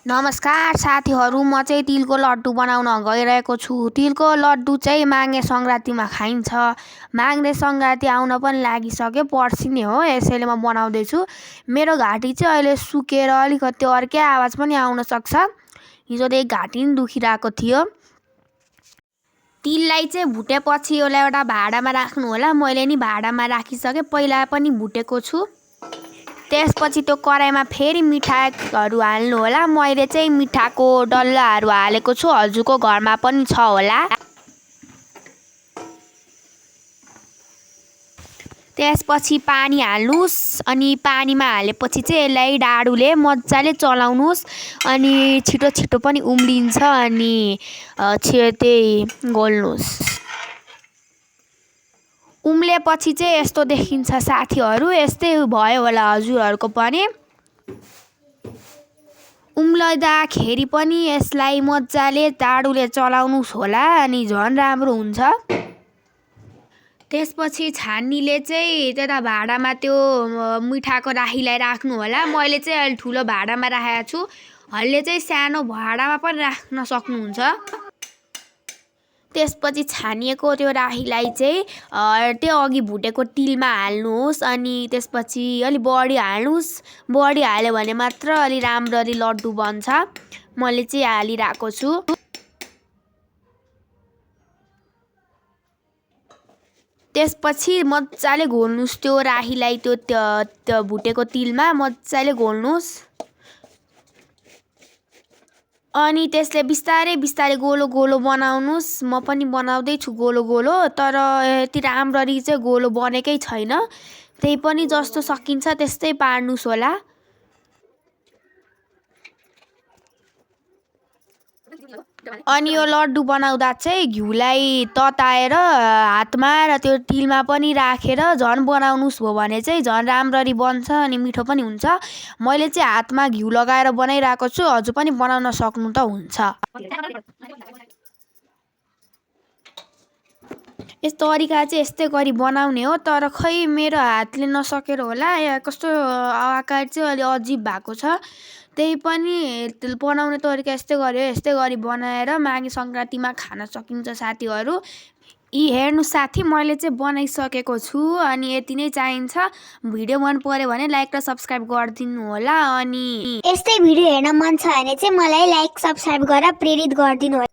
नमस्कार साथीहरू, म चाहिँ तिलको लड्डु बनाउन गइरहेको छु। तिलको लड्डु चाहिँ माघे सङ्क्रान्तिमा खाइन्छ। माघे सङ्क्रान्ति आउन पनि लागिसक्यो, पर्सि नै हो, यसैले म बनाउँदैछु। मेरो घाँटी चाहिँ अहिले सुकेर अलिकति अर्कै आवाज पनि आउन सक्छ। हिजोदेखि घाँटी पनि दुखिरहेको थियो। तिललाई चाहिँ भुटेपछि यसलाई एउटा भाँडामा राख्नु होला। मैले नि भाँडामा राखिसकेँ, पहिला पनि भुटेको छु। त्यसपछि त्यो कराईमा फेरि मिठाईहरू हाल्नु होला। मैले चाहिँ मिठाको डल्लाहरू हालेको छु, हजुरको घरमा पनि छ होला। त्यसपछि पानी हाल्नुस्, अनि पानीमा हालेपछि चाहिँ यसलाई डाडुले मजाले चलाउनुस्, अनि छिटो छिटो पनि उम्लिन्छ, अनि त्यही घोल्नुस्। उम्लेपछि चाहिँ यस्तो देखिन्छ साथीहरू, यस्तै भयो होला हजुरहरूको पनि। उम्लँदाखेरि पनि यसलाई मजाले डाडुले चलाउनुस् होला, अनि झन् राम्रो हुन्छ। त्यसपछि छान्नीले चाहिँ त्यता भाँडामा त्यो मिठाको राखीलाई राख्नु होला। मैले चाहिँ अहिले ठुलो भाँडामा राखेको छु,हरूले चाहिँ सानो भाँडामा पनि राख्न सक्नुहुन्छ। त्यसपछि छानिएको त्यो राखीलाई चाहिँ त्यो अघि भुटेको तिलमा हाल्नुहोस्, अनि त्यसपछि अलि बढी हाल्नुहोस्। बढी हाल्यो भने मात्र अलि राम्ररी लड्डु बन्छ। मैले चाहिँ हालिरहेको छु। त्यसपछि मजाले घोल्नुस् त्यो राखीलाई, त्यो भुटेको तिलमा मजाले घोल्नुस्। अनि त्यसले बिस्तारै बिस्तारै गोलो गोलो बनाउनुस्। म पनि बनाउँदैछु गोलो गोलो, तर यति राम्ररी चाहिँ गोलो बनेकै छैन। त्यही पनि जस्तो सकिन्छ त्यस्तै पार्नुस् होला। अनि यो लड्डु बनाउँदा चाहिँ घिउलाई तताएर हातमा र त्यो तिलमा पनि राखेर झन् बनाउनुस् हो भने चाहिँ झन् राम्ररी बन्छ, अनि मिठो पनि हुन्छ। मैले चाहिँ हातमा घिउ लगाएर बनाइरहेको छु, हजुर पनि बनाउन सक्नु त हुन्छ। यस्तो तरिका चाहिँ यस्तै गरी बनाउने हो, तर खै मेरो हातले नसकेर होला, या कस्तो आकार चाहिँ अलि अजिब भएको छ। त्यही पनि बनाउने तरिका यस्तै गरी बनाएर माघे सङ्क्रान्तिमा खान सकिन्छ साथीहरू। हेर्नु साथी, मैले चाहिँ बनाइसकेको छु, अनि यति नै चाहिन्छ। भिडियो मन पर्यो भने लाइक र सब्सक्राइब गरिदिनु होला। अनि यस्तै भिडियो हेर्न मन छ भने चाहिँ मलाई लाइक सब्सक्राइब गरेर प्रेरित गरिदिनु होला।